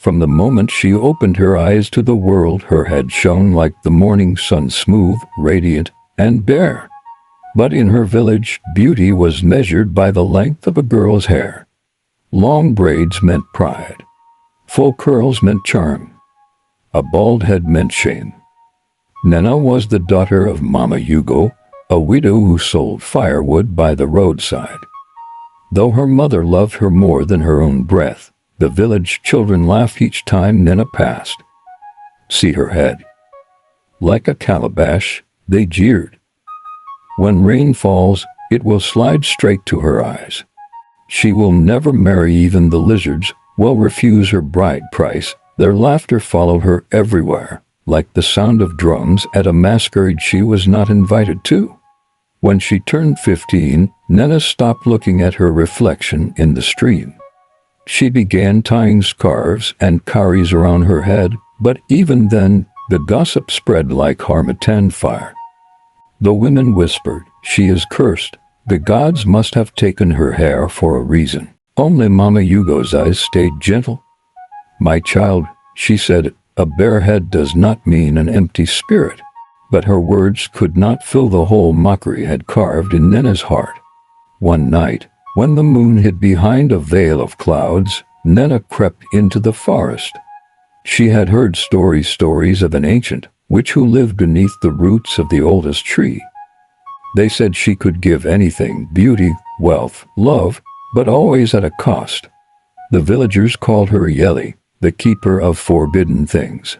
From the moment she opened her eyes to the world, her head shone like the morning sun, smooth, radiant, and bare. But in her village, beauty was measured by the length of a girl's hair. Long braids meant pride. Full curls meant charm. A bald head meant shame. Nena was the daughter of Mama Yugo, a widow who sold firewood by the roadside. Though her mother loved her more than her own breath, the village children laughed each time Nena passed. See her head. Like a calabash, they jeered. When rain falls, it will slide straight to her eyes. She will never marry, even the lizards will refuse her bride price. Their laughter followed her everywhere, like the sound of drums at a masquerade she was not invited to. When she turned 15, Nena stopped looking at her reflection in the stream. She began tying scarves and cowries around her head, but even then, the gossip spread like harmattan fire. The women whispered, "She is cursed. The gods must have taken her hair for a reason." Only Mama Yugo's eyes stayed gentle. "My child," she said, "a bare head does not mean an empty spirit." But her words could not fill the hole mockery had carved in Nena's heart. One night, when the moon hid behind a veil of clouds, Nena crept into the forest. She had heard stories of an ancient witch who lived beneath the roots of the oldest tree. They said she could give anything: beauty, wealth, love, but always at a cost. The villagers called her Yeli, the keeper of forbidden things.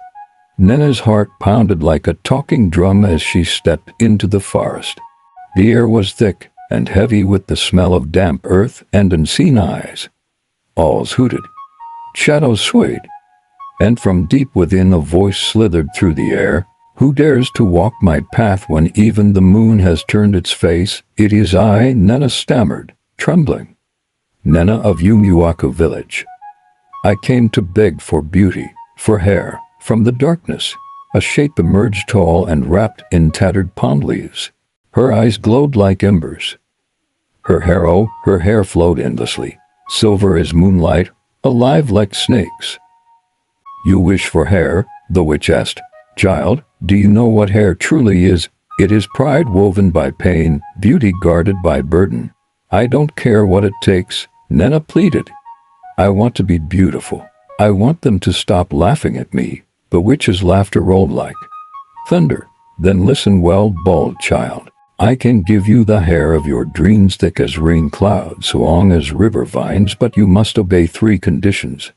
Nena's heart pounded like a talking drum as she stepped into the forest. The air was thick and heavy with the smell of damp earth and unseen eyes. Owls hooted. Shadows swayed. And from deep within a voice slithered through the air. "Who dares to walk my path when even the moon has turned its face?" "It is I," Nena stammered, trembling. "Nena of Yumuaku village. I came to beg for beauty, for hair." From the darkness, a shape emerged, tall and wrapped in tattered palm leaves. Her eyes glowed like embers. Her hair flowed endlessly, silver as moonlight, alive like snakes. "You wish for hair?" the witch asked. "Child, do you know what hair truly is? It is pride woven by pain, beauty guarded by burden." "I don't care what it takes," Nena pleaded. "I want to be beautiful. I want them to stop laughing at me." The witch's laughter rolled like thunder. "Then listen well, bald child. I can give you the hair of your dreams, thick as rain clouds, long as river vines, but you must obey 3 conditions.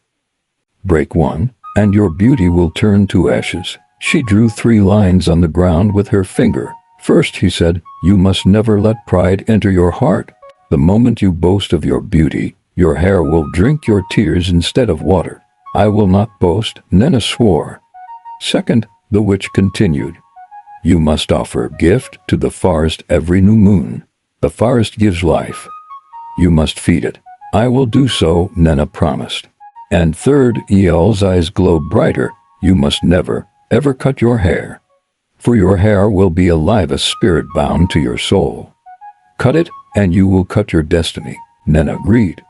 Break 1, and your beauty will turn to ashes." She drew 3 lines on the ground with her finger. "First," he said, "you must never let pride enter your heart. The moment you boast of your beauty, your hair will drink your tears instead of water." "I will not boast," Nena swore. "Second," the witch continued, "you must offer a gift to the forest every new moon. The forest gives life. You must feed it." "I will do so," Nena promised. "And third," El's eyes glowed brighter, "you must never, ever cut your hair. For your hair will be alive, a spirit bound to your soul. Cut it, and you will cut your destiny." Nena agreed.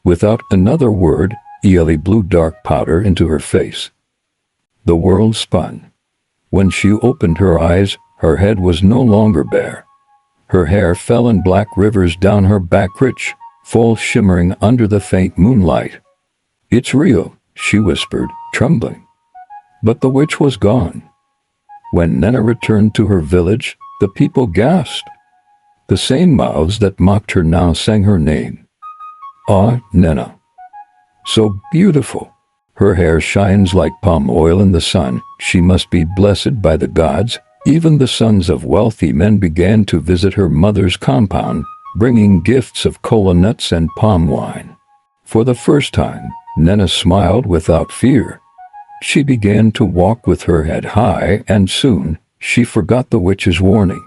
Without another word, Eli blew dark powder into her face. The world spun. When she opened her eyes, her head was no longer bare. Her hair fell in black rivers down her back, rich, full, shimmering under the faint moonlight. "It's real," she whispered, trembling. But the witch was gone. When Nena returned to her village, the people gasped. The same mouths that mocked her now sang her name. "Ah, Nena. So beautiful. Her hair shines like palm oil in the sun. She must be blessed by the gods." Even the sons of wealthy men began to visit her mother's compound, bringing gifts of kola nuts and palm wine. For the first time, Nena smiled without fear. She began to walk with her head high, and soon, she forgot the witch's warning.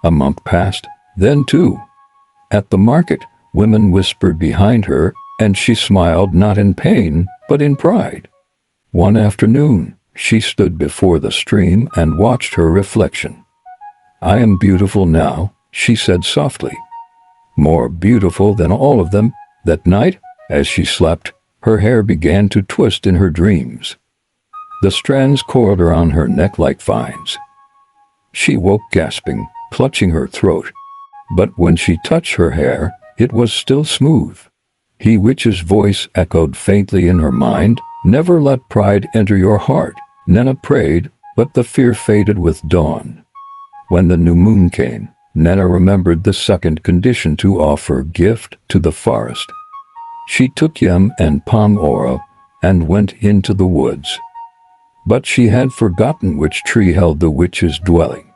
A month passed, then 2. At the market, women whispered behind her, and she smiled not in pain, but in pride. One afternoon, she stood before the stream and watched her reflection. "I am beautiful now," she said softly. "More beautiful than all of them." That night, as she slept, Her hair began to twist in her dreams. The strands coiled around her neck like vines. She woke gasping, clutching her throat. But when she touched her hair, it was still smooth. The witch's voice echoed faintly in her mind, "Never let pride enter your heart." Nena prayed, but the fear faded with dawn. When the new moon came, Nena remembered the second condition to offer gift to the forest. She took yam and palm oil and went into the woods. But she had forgotten which tree held the witch's dwelling.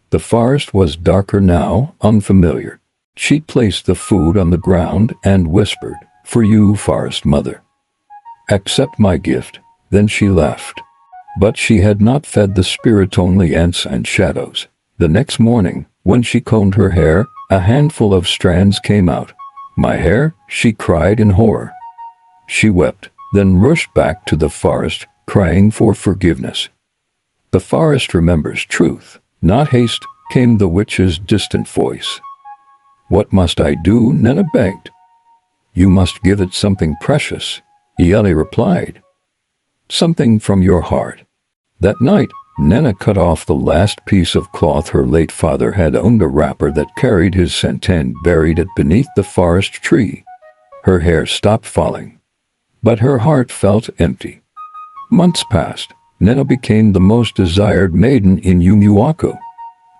The forest was darker now, unfamiliar. She placed the food on the ground and whispered, "For you, forest mother. Accept my gift." Then she left. But she had not fed the spirit, only ants and shadows. The next morning, when she combed her hair, a handful of strands came out. "My hair," she cried in horror. She wept, then rushed back to the forest, crying for forgiveness. "The forest remembers truth, not haste," came the witch's distant voice. "What must I do?" Nena begged. "You must give it something precious," Ieli replied. "Something from your heart." That night, Nena cut off the last piece of cloth her late father had owned, a wrapper that carried his scent, and buried it beneath the forest tree. Her hair stopped falling, but her heart felt empty. Months passed. Nena became the most desired maiden in Yumuaku.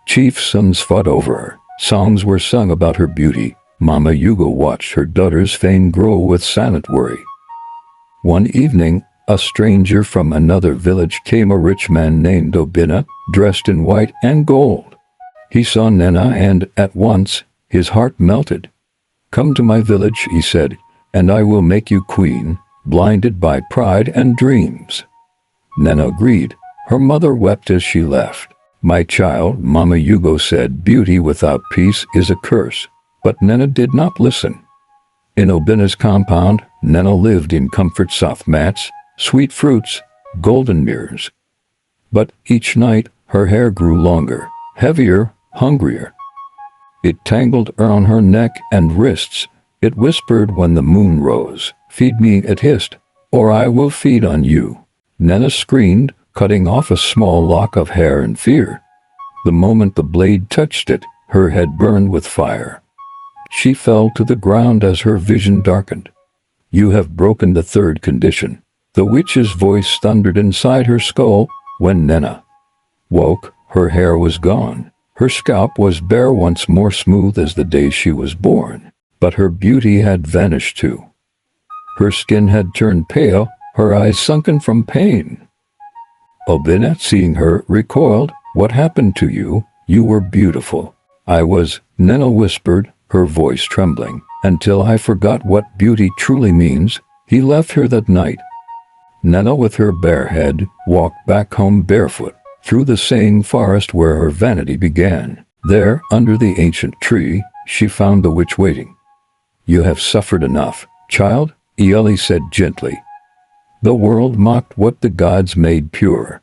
Chiefs' sons fought over her. Songs were sung about her beauty. Mama Yugo watched her daughter's fame grow with silent worry. One evening, a stranger from another village came, a rich man named Obina, dressed in white and gold. He saw Nena and, at once, his heart melted. "Come to my village," he said, "and I will make you queen." Blinded by pride and dreams, Nena agreed. Her mother wept as she left. "My child," Mama Yugo said, "beauty without peace is a curse." But Nena did not listen. In Obina's compound, Nena lived in comfort: soft mats, sweet fruits, golden mirrors. But each night, her hair grew longer, heavier, hungrier. It tangled around her neck and wrists. It whispered when the moon rose, "Feed me," it hissed, "or I will feed on you." Nena screamed, cutting off a small lock of hair in fear. The moment the blade touched it, her head burned with fire. She fell to the ground as her vision darkened. "You have broken the third condition." The witch's voice thundered inside her skull. When Nena woke, her hair was gone. Her scalp was bare, once more smooth as the day she was born. But her beauty had vanished too. Her skin had turned pale, her eyes sunken from pain. Obina, seeing her, recoiled. "What happened to you? You were beautiful." "I was," Nena whispered, her voice trembling, "until I forgot what beauty truly means." He left her that night. Nena, with her bare head, walked back home barefoot, through the same forest where her vanity began. There, under the ancient tree, she found the witch waiting. "You have suffered enough, child," Ieli said gently. "The world mocked what the gods made pure.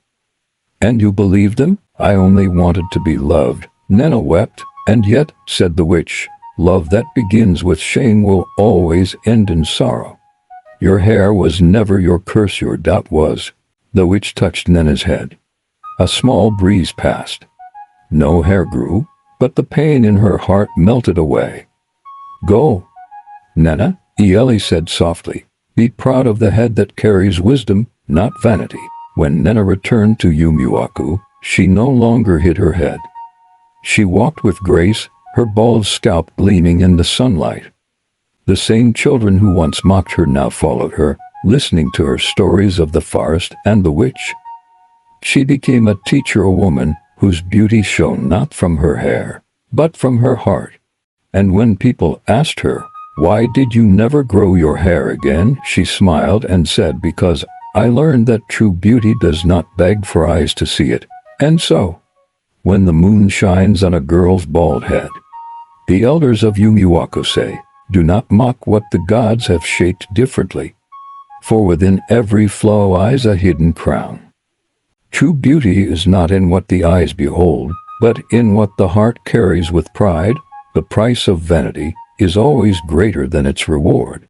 And you believed them?" "I only wanted to be loved." Nena wept. "And yet," said the witch, "love that begins with shame will always end in sorrow. Your hair was never your curse, your doubt was." The witch touched Nena's head. A small breeze passed. No hair grew, but the pain in her heart melted away. "Go, Nena," Ieli said softly. "Be proud of the head that carries wisdom, not vanity." When Nena returned to Yumuaku, she no longer hid her head. She walked with grace, her bald scalp gleaming in the sunlight. The same children who once mocked her now followed her, listening to her stories of the forest and the witch. She became a teacher, a woman whose beauty shone not from her hair, but from her heart. And when people asked her, "Why did you never grow your hair again?" she smiled and said, "Because I learned that true beauty does not beg for eyes to see it." And so, when the moon shines on a girl's bald head, the elders of Yumuaku say, "Do not mock what the gods have shaped differently, for within every flow lies a hidden crown." True beauty is not in what the eyes behold, but in what the heart carries with pride. The price of vanity is always greater than its reward.